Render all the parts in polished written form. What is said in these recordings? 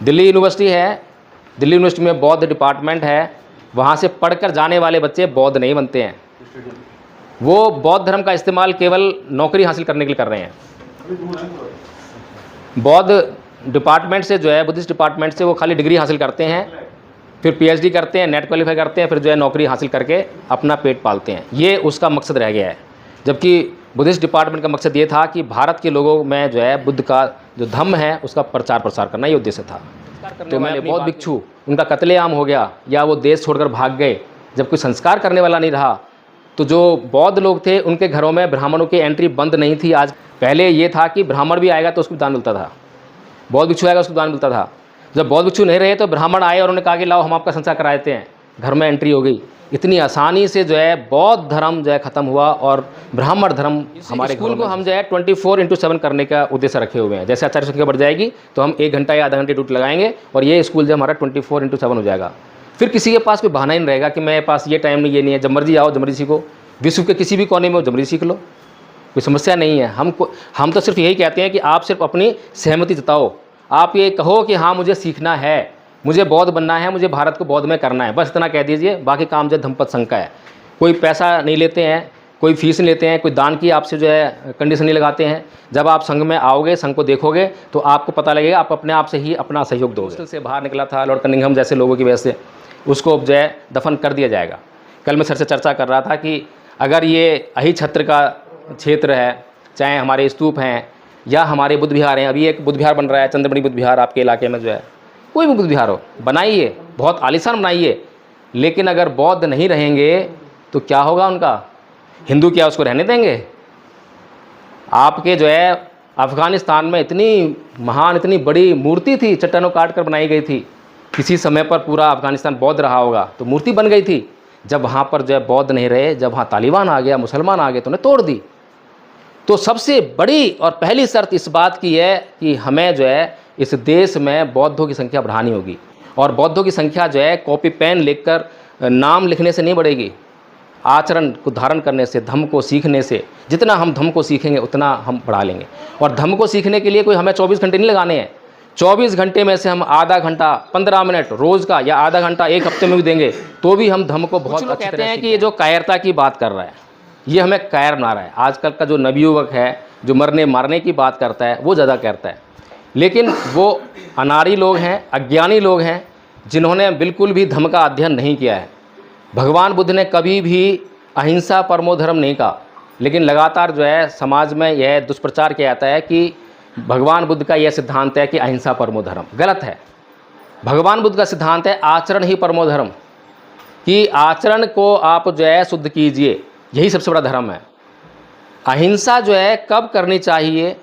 Delhi university है, Delhi university में बौद्ध डिपार्टमेंट है, वहाँ से पढ़कर जाने वाले बच्चे बौद्ध नहीं बनते हैं। वो बौद्ध धर्म का इस्तेमाल केवल नौकरी हासिल करने के लिए कर रहे हैं। बौद्ध डिपार्टमेंट से जो है, बुद्धिस्ट डिपार्टमेंट से वो खाली डिग्री हासिल करते हैं, फिर पीएचडी करते हैं, नेट क्वालिफाई करते हैं, फिर जो है नौकरी हासिल करके अपना पेट पालते हैं। ये उसका मकसद रह गया है। जबकि बुद्धिस्ट डिपार्टमेंट का मकसद ये था कि भारत के लोगों में जो है बुद्ध का जो धम्म है उसका प्रचार प्रसार करना, ये उद्देश्य था। तो मैं बौद्ध भिक्षु, उनका कत्लेआम हो गया या वो देश छोड़कर भाग गए, जब कोई संस्कार करने वाला नहीं रहा, तो जो बौद्ध लोग थे उनके घरों में ब्राह्मणों की एंट्री बंद नहीं थी। आज पहले ये था कि ब्राह्मण भी आएगा तो उसको दान मिलता था, बौद्ध भिक्षु आएगा उसको दान मिलता था। जब बौद्ध भिक्षु नहीं रहे तो ब्राह्मण आए और उन्होंने कहा कि लाओ हम आपका संस्कार करा देते हैं, घर में एंट्री हो गई। इतनी आसानी से जो है बौद्ध धर्म जो है ख़त्म हुआ और ब्राह्मण धर्म हमारे स्कूल को हम जो है 24/7 करने का उद्देश्य रखे हुए हैं। जैसे आचार्य संख्या बढ़ जाएगी तो हम 1 घंटा या आधा घंटे ड्यूटी लगाएंगे और ये स्कूल जो हमारा 24/7 हो जाएगा। फिर किसी के पास कोई बहाना ही नहीं रहेगा कि मेरे पास ये टाइम नहीं, ये नहीं है, जब मर्जी आओ, जब मर्जी सीखो। विश्व के किसी भी कोने में हो, जब मर्जी सीख लो, कोई समस्या नहीं है। हम तो सिर्फ यही कहते हैं कि आप सिर्फ अपनी सहमति जताओ। आप ये कहो कि हाँ मुझे सीखना है, मुझे बौद्ध बनना है, मुझे भारत को बौद्ध में करना है, बस इतना कह दीजिए। बाकी काम जो धम्मपद संघ का है। कोई पैसा नहीं लेते हैं, कोई फीस नहीं लेते हैं, कोई दान की आपसे जो है कंडीशन नहीं लगाते हैं। जब आप संघ में आओगे, संघ को देखोगे तो आपको पता लगेगा, आप अपने आप से ही अपना सहयोग दोगे। हॉस्टल से बाहर निकला था लॉर्ड कनिंघम जैसे लोगों की वजह से, उसको जो है दफन कर दिया जाएगा। कल मैं सर से चर्चा कर रहा था कि अगर ये अहिछत्र का क्षेत्र है, चाहे हमारे स्तूप हैं या हमारे बुद्ध विहार हैं, अभी एक बुद्ध विहार बन रहा है, चंद्रमणि बुद्ध विहार आपके इलाके में जो है, कोई भी बुद्ध विहार हो, बनाइए, बहुत आलीशान बनाइए, लेकिन अगर बौद्ध नहीं रहेंगे तो क्या होगा उनका? हिंदू क्या उसको रहने देंगे? आपके जो है अफ़गानिस्तान में इतनी महान, इतनी बड़ी मूर्ति थी, चट्टानों काट कर बनाई गई थी। किसी समय पर पूरा अफ़गानिस्तान बौद्ध रहा होगा तो मूर्ति बन गई थी। जब वहाँ पर जो है बौद्ध नहीं रहे, जब वहाँ तालिबान आ गया, मुसलमान आ गए तो उन्हें तोड़ दी। तो सबसे बड़ी और पहली शर्त इस बात की है कि हमें जो है इस देश में बौद्धों की संख्या बढ़ानी होगी। और बौद्धों की संख्या जो है कॉपी पेन लिखकर, नाम लिखने से नहीं बढ़ेगी, आचरण को धारण करने से, धम्म को सीखने से। जितना हम धम्म को सीखेंगे उतना हम बढ़ा लेंगे। और धम्म को सीखने के लिए कोई हमें 24 घंटे नहीं लगाने हैं। 24 घंटे में से हम आधा घंटा, 15 मिनट रोज़ का या आधा घंटा एक हफ्ते में भी देंगे तो भी हम धम्म को बहुत अच्छी तरह से। कि ये जो कायरता की बात कर रहा है, ये हमें कायर बना रहा है। आजकल का जो नवयुवक है, जो मरने मारने की बात करता है, वो ज़्यादा करता है। लेकिन वो अनाड़ी लोग हैं, अज्ञानी लोग हैं, जिन्होंने बिल्कुल भी धम्म का अध्ययन नहीं किया है। भगवान बुद्ध ने कभी भी अहिंसा परमो धर्म नहीं कहा, लेकिन लगातार जो है समाज में यह दुष्प्रचार किया जाता है कि भगवान बुद्ध का यह सिद्धांत है कि अहिंसा परमो धर्म। गलत है। भगवान बुद्ध का सिद्धांत है आचरण ही परमो धर्म, कि आचरण को आप जो है शुद्ध कीजिए, यही सबसे बड़ा धर्म है। अहिंसा जो है कब करनी चाहिए,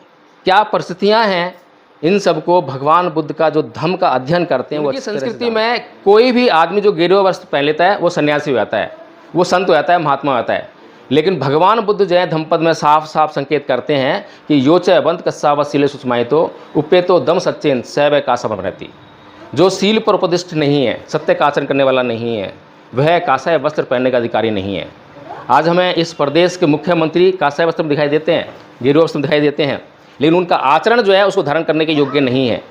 क्या परिस्थितियां हैं, इन सबको भगवान बुद्ध का जो धम्म का अध्ययन करते हैं वो संस्कृति में कोई भी आदमी जो गेरुआ वस्त्र पहन लेता है वो सन्यासी हो जाता है, वो संत हो जाता है, महात्मा हो जाता है। लेकिन भगवान बुद्ध जो है धम्मपद में साफ साफ संकेत करते हैं कि योचे बंत कस्सावत सीले सुषमाई तो उपे तो दम सच्चेन सैव कासम रहती। जो सील पर उपदिष्ट नहीं है, सत्य का आचरण करने वाला नहीं है, वह कासाय वस्त्र पहनने का अधिकारी नहीं है। आज हमें इस प्रदेश के मुख्यमंत्री कासाय वस्त्र में दिखाई देते हैं, गेरुआ वस्त्र में दिखाई देते हैं, लेकिन उनका आचरण जो है उसको धारण करने के योग्य नहीं है।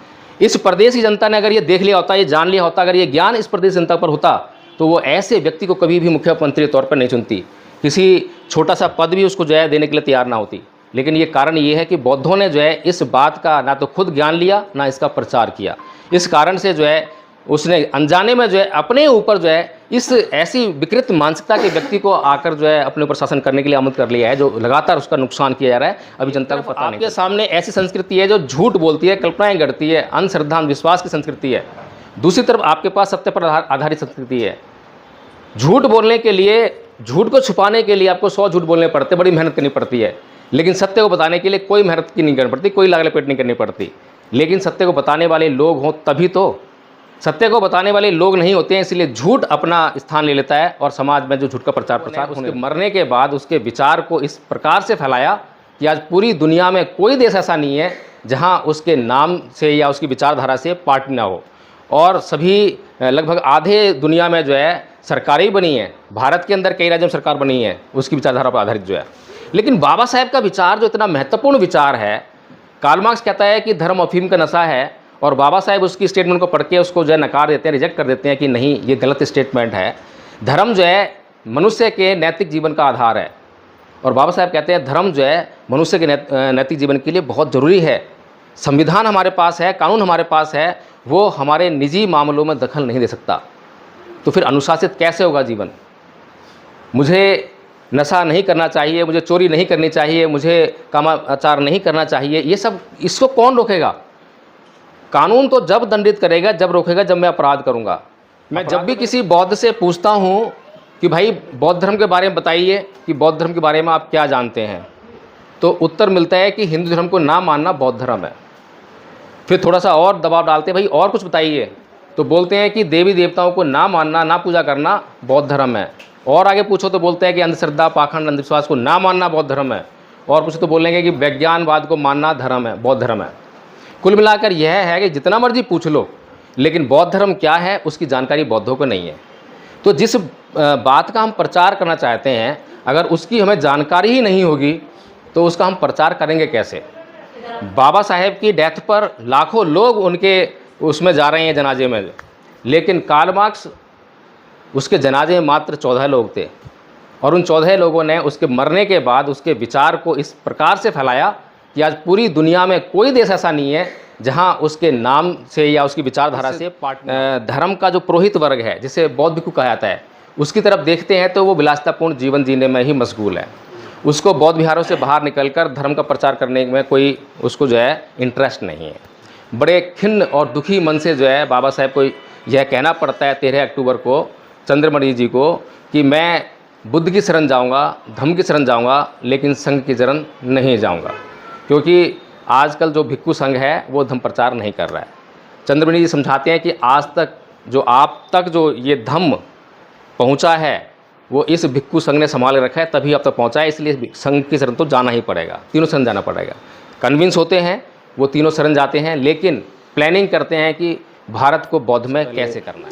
इस प्रदेश की जनता ने अगर ये देख लिया होता, ये जान लिया होता, अगर ये ज्ञान इस प्रदेश जनता पर होता तो वो ऐसे व्यक्ति को कभी भी मुख्यमंत्री के तौर पर नहीं चुनती, किसी छोटा सा पद भी उसको जो है देने के लिए तैयार ना होती। लेकिन ये कारण ये है कि बौद्धों ने जो है इस बात का ना तो खुद ज्ञान लिया, ना इसका प्रचार किया। इस कारण से जो है उसने अनजाने में जो है अपने ऊपर जो है इस ऐसी विकृत मानसिकता के व्यक्ति को आकर जो है अपने ऊपर शासन करने के लिए आमंत्रित कर लिया है, जो लगातार उसका नुकसान किया जा रहा है। अभी जनता को पता नहीं। आपके सामने ऐसी संस्कृति है जो झूठ बोलती है, कल्पनाएं गढ़ती है, अंधश्रद्धा विश्वास की संस्कृति है। दूसरी तरफ आपके पास सत्य पर आधारित संस्कृति है। झूठ बोलने के लिए, झूठ को छुपाने के लिए आपको 100 झूठ बोलने पड़ते, बड़ी मेहनत करनी पड़ती है। लेकिन सत्य को बताने के लिए कोई मेहनत की नहीं करनी पड़ती, कोई लाग लपेट नहीं करनी पड़ती। लेकिन सत्य को बताने वाले लोग हों तभी तो। सत्य को बताने वाले लोग नहीं होते हैं, इसलिए झूठ अपना स्थान ले लेता है और समाज में जो झूठ का प्रचार प्रसार उसके मरने के बाद उसके विचार को इस प्रकार से फैलाया कि आज पूरी दुनिया में कोई देश ऐसा नहीं है जहां उसके नाम से या उसकी विचारधारा से पार्टी ना हो। और सभी लगभग आधे दुनिया में जो है सरकारें बनी हैं। भारत के अंदर कई राज्यों में सरकार बनी है उसकी विचारधारा पर आधारित जो है। लेकिन बाबा साहेब का विचार जो इतना महत्वपूर्ण विचार है, कार्ल मार्क्स कहता है कि धर्म अफीम का नशा है और बाबा साहेब उसकी स्टेटमेंट को पढ़ के उसको जो है नकार देते हैं, रिजेक्ट कर देते हैं कि नहीं ये गलत स्टेटमेंट है। धर्म जो है मनुष्य के नैतिक जीवन का आधार है और बाबा साहेब कहते हैं धर्म जो है मनुष्य के नैतिक जीवन के लिए बहुत ज़रूरी है। संविधान हमारे पास है, कानून हमारे पास है, वो हमारे निजी मामलों में दखल नहीं दे सकता। तो फिर अनुशासित कैसे होगा जीवन? मुझे नशा नहीं करना चाहिए, मुझे चोरी नहीं करनी चाहिए, मुझे कामाचार नहीं करना चाहिए, ये सब इसको कौन रोकेगा? कानून तो जब दंडित करेगा, जब रोकेगा जब मैं अपराध करूँगा। मैं जब भी किसी बौद्ध से पूछता हूँ कि भाई बौद्ध धर्म के बारे में बताइए कि बौद्ध धर्म के बारे में आप क्या जानते हैं, तो उत्तर मिलता है कि हिंदू धर्म को ना मानना बौद्ध धर्म है। फिर थोड़ा सा और दबाव डालते हैं, भाई और कुछ बताइए, तो बोलते हैं कि देवी देवताओं को ना मानना, ना पूजा करना बौद्ध धर्म है। और आगे पूछो तो बोलते हैं कि अंधश्रद्धा, पाखंड, अंधविश्वास को ना मानना बौद्ध धर्म है। और पूछो तो बोलेंगे कि विज्ञानवाद को मानना धर्म है, बौद्ध धर्म है। कुल मिलाकर यह है कि जितना मर्जी पूछ लो, लेकिन बौद्ध धर्म क्या है उसकी जानकारी बौद्धों को नहीं है। तो जिस बात का हम प्रचार करना चाहते हैं, अगर उसकी हमें जानकारी ही नहीं होगी तो उसका हम प्रचार करेंगे कैसे? बाबा साहेब की डेथ पर लाखों लोग उनके उसमें जा रहे हैं जनाजे में, लेकिन कार्ल मार्क्स उसके जनाजे में मात्र 14 लोग थे और उन 14 लोगों ने उसके मरने के बाद उसके विचार को इस प्रकार से फैलाया कि आज पूरी दुनिया में कोई देश ऐसा नहीं है जहां उसके नाम से या उसकी विचारधारा से धर्म का जो पुरोहित वर्ग है, जिसे बौद्ध भिक्षु कहा जाता है, उसकी तरफ देखते हैं तो वो विलासितापूर्ण जीवन जीने में ही मशगूल है। उसको बौद्ध विहारों से बाहर निकलकर धर्म का प्रचार करने में कोई उसको जो है इंटरेस्ट नहीं है। बड़े खिन्न और दुखी मन से जो है बाबा साहेब को यह कहना पड़ता है 13 अक्टूबर को चंद्रमणि जी को कि मैं बुद्ध की शरण जाऊंगा, धम्म की शरण जाऊंगा, लेकिन संघ की शरण नहीं जाऊंगा, क्योंकि आजकल जो भिक्षु संघ है वो धम्म प्रचार नहीं कर रहा है। चंद्रमणि जी समझाते हैं कि आज तक जो आप तक जो ये धम्म पहुंचा है वो इस भिक्षु संघ ने संभाल रखा है, तभी अब तक पहुंचा है, इसलिए संघ की शरण तो जाना ही पड़ेगा, तीनों शरण जाना पड़ेगा। कन्विंस होते हैं वो तीनों शरण जाते हैं, लेकिन प्लानिंग करते हैं कि भारत को बौद्ध में कैसे करना है।